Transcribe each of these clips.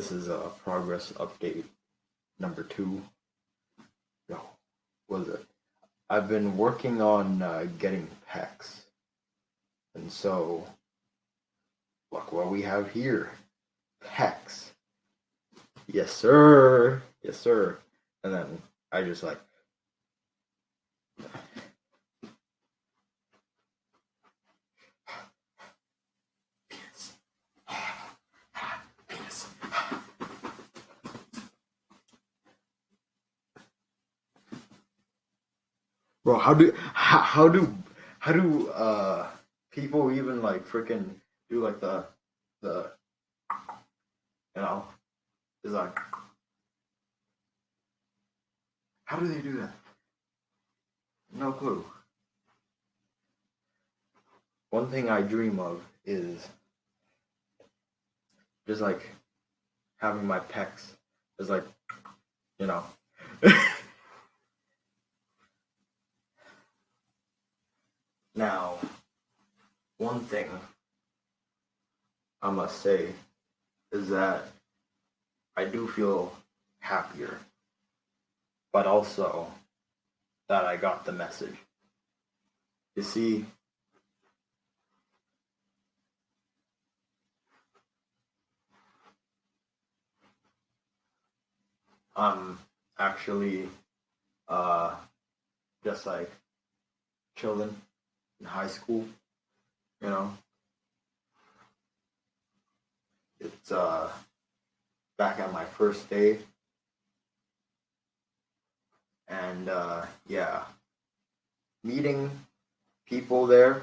This is a progress update number 2. No, what is it? I've been working on getting pecs. And so, look what we have here. Pecs. Yes, sir. Yes, sir. And then I just like, bro, how do people even like freaking do like the you know is like, how do they do that? No clue. One thing I dream of is just like having my pecs is like, you know. Now, one thing I must say is that I do feel happier, but also that I got the message. You see, I'm actually just like chilling in high school, you know. It's back at my first day, and yeah, meeting people there,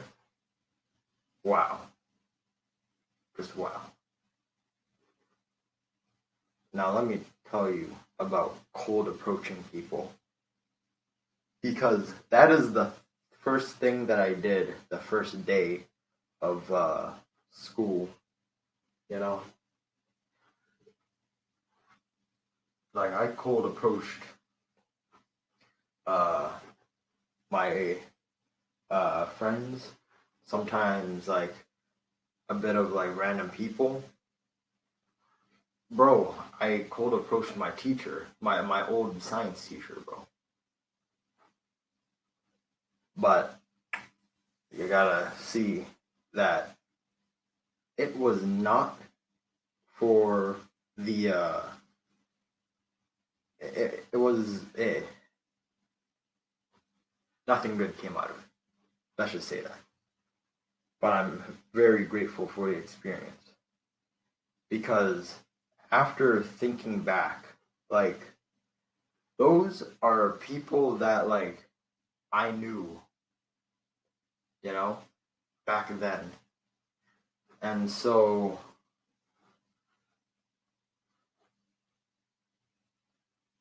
wow, just wow. Now let me tell you about cold approaching people, because that is the first thing that I did the first day of school, you know. Like I cold approached uh, my friends, sometimes like a bit of like random people. Bro, I cold approached my teacher, my old science teacher, bro. But you gotta see that it was not for the it was nothing good came out of it. Let's just say that. But I'm very grateful for the experience, because after thinking back, like those are people that like I knew, you know, back then. And so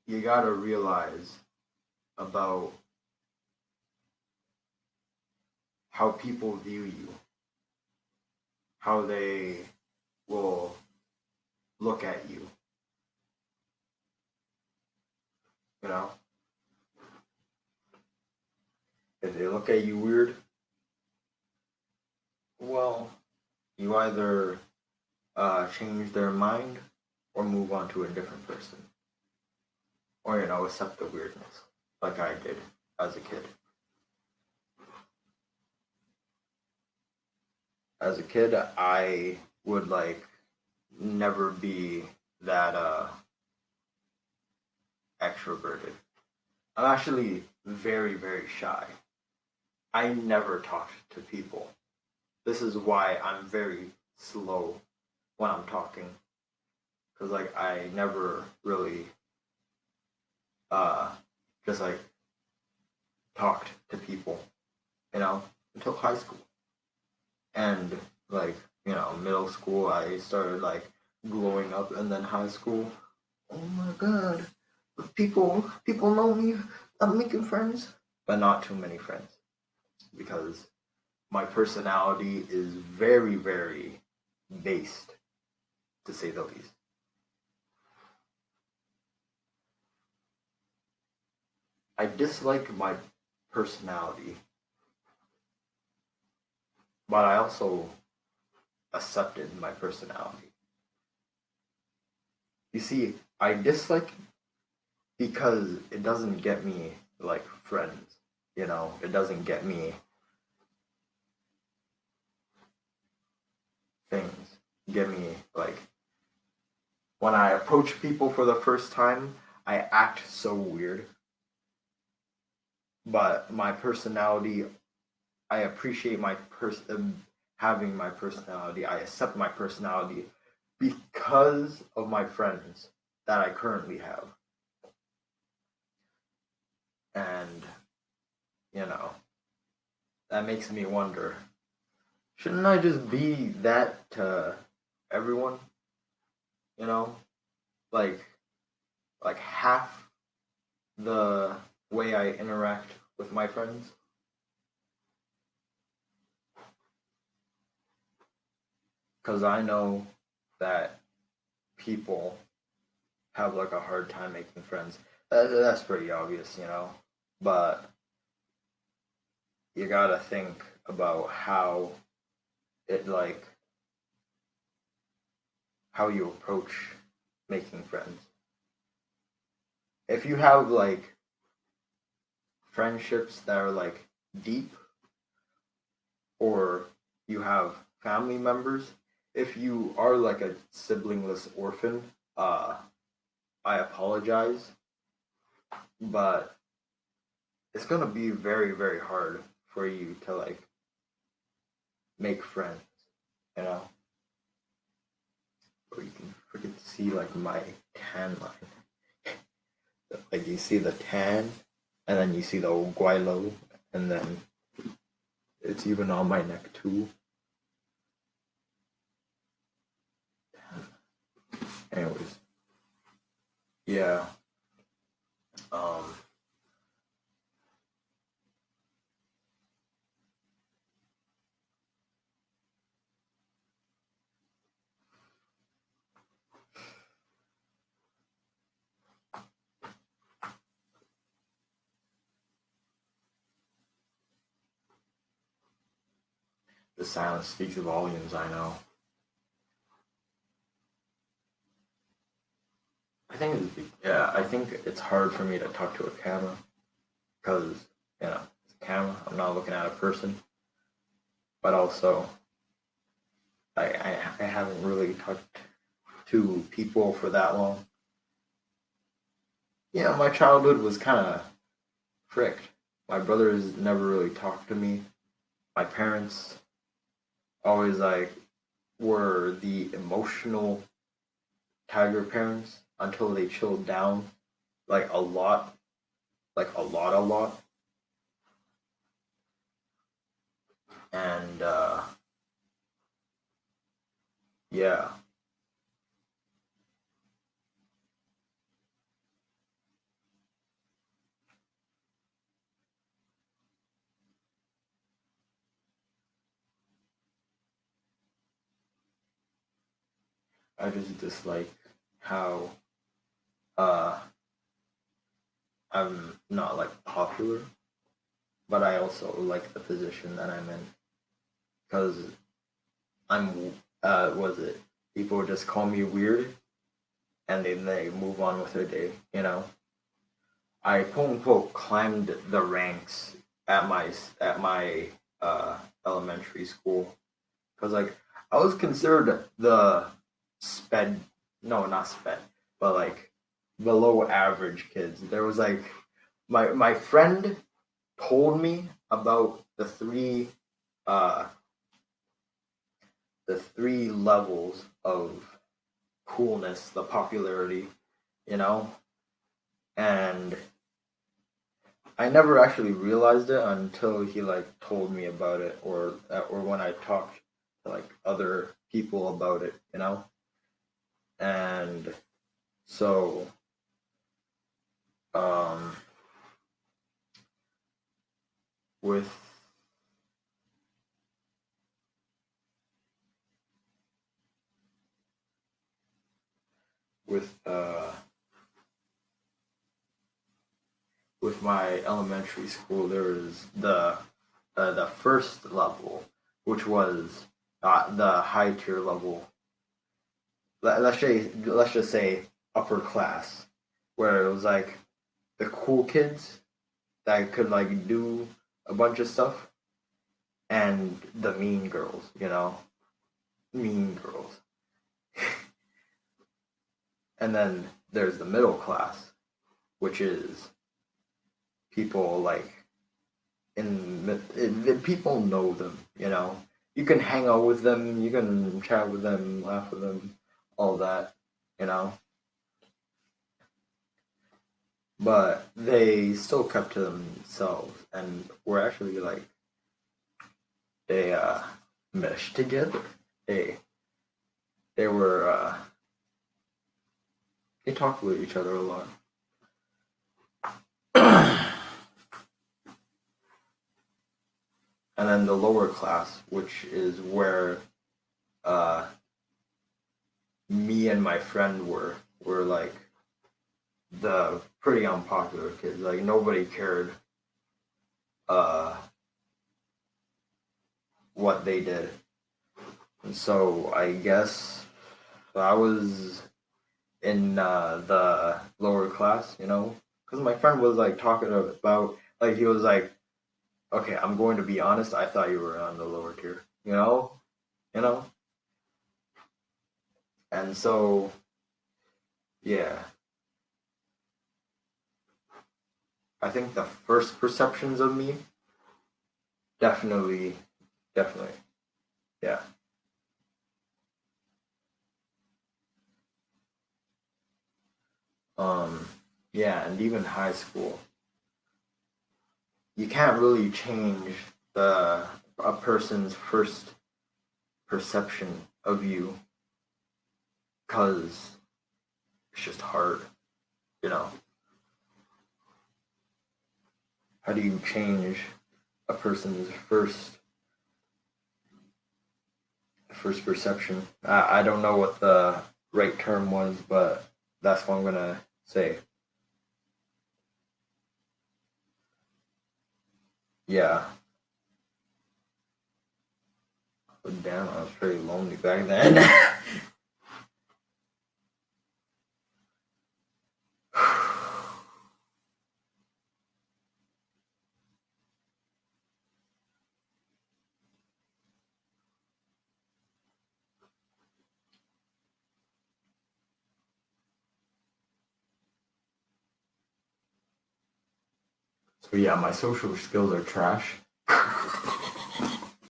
you gotta realize about how people view you, how they will look at you, you know. If they look at you weird, well, you either change their mind or move on to a different person, or you know, accept the weirdness, like I did as a kid. As a kid, I would like never be that extroverted. I'm actually very, very shy. I never talk to people. This is why I'm very slow when I'm talking, because like I never really uh just like talked to people, you know, until high school. And like, you know, middle school I started like glowing up, and then high school, oh my god, people know me, I'm making friends, but not too many friends, because my personality is very, very based, to say the least. I dislike my personality, but I also accepted my personality. You see, I dislike because it doesn't get me like friends. It doesn't get me things. Get me like when I approach people for the first time, I act so weird. But my personality, I appreciate having my personality. I accept my personality because of my friends that I currently have. And, you know, that makes me wonder, shouldn't I just be that to everyone? You know? Like half the way I interact with my friends? Because I know that people have like a hard time making friends. That's pretty obvious. But you gotta think about it like how you approach making friends. If you have like friendships that are like deep, or you have family members, if you are like a siblingless orphan, I apologize, but it's gonna be very, very hard for you to like make friends, you know? Or you can freaking see like my tan line. Like you see the tan, and then you see the guaylo, and then it's even on my neck too. Anyways, yeah. Um, the silence speaks volumes. I know. I think it's hard for me to talk to a camera because it's a camera. I'm not looking at a person, but also I haven't really talked to people for that long. Yeah, my childhood was kind of fricked. My brothers never really talked to me. My parents always like were the emotional tiger parents until they chilled down like a lot, a lot. And yeah, I just dislike how uh I'm not like popular, but I also like the position that I'm in because I'm was it people just call me weird and then they move on with their day. I quote unquote climbed the ranks at my elementary school because like I was considered the sped, no, not sped, but like below average kids. There was like my friend told me about uh the three levels of coolness, the popularity, you know, and I never actually realized it until he like told me about it, or when I talked to like other people about it. And so um with with uh with my elementary school, there was the first level, which was the high tier level. Let's just say upper class, where it was like the cool kids that could like do a bunch of stuff, and the mean girls, mean girls. And then there's the middle class, which is people like people know them. You can hang out with them, you can chat with them, laugh with them, all that, you know. But they still kept to themselves and were actually like they meshed together. They they were they talked with each other a lot. And then the lower class, which is where uh, me and my friend were like the pretty unpopular kids. Like nobody cared uh, what they did. And so I guess I was in the lower class, because my friend was like talking about like he was like, okay, I'm going to be honest. I thought you were on the lower tier, you know, and so yeah, I think the first perceptions of me definitely, definitely, yeah. Um, yeah, and even high school, you can't really change the a person's first perception of you because it's just hard, you know. How do you change a person's first perception? I don't know what the right term was, but that's what I'm gonna say. Yeah. But damn, I was pretty lonely back then. So yeah, my social skills are trash.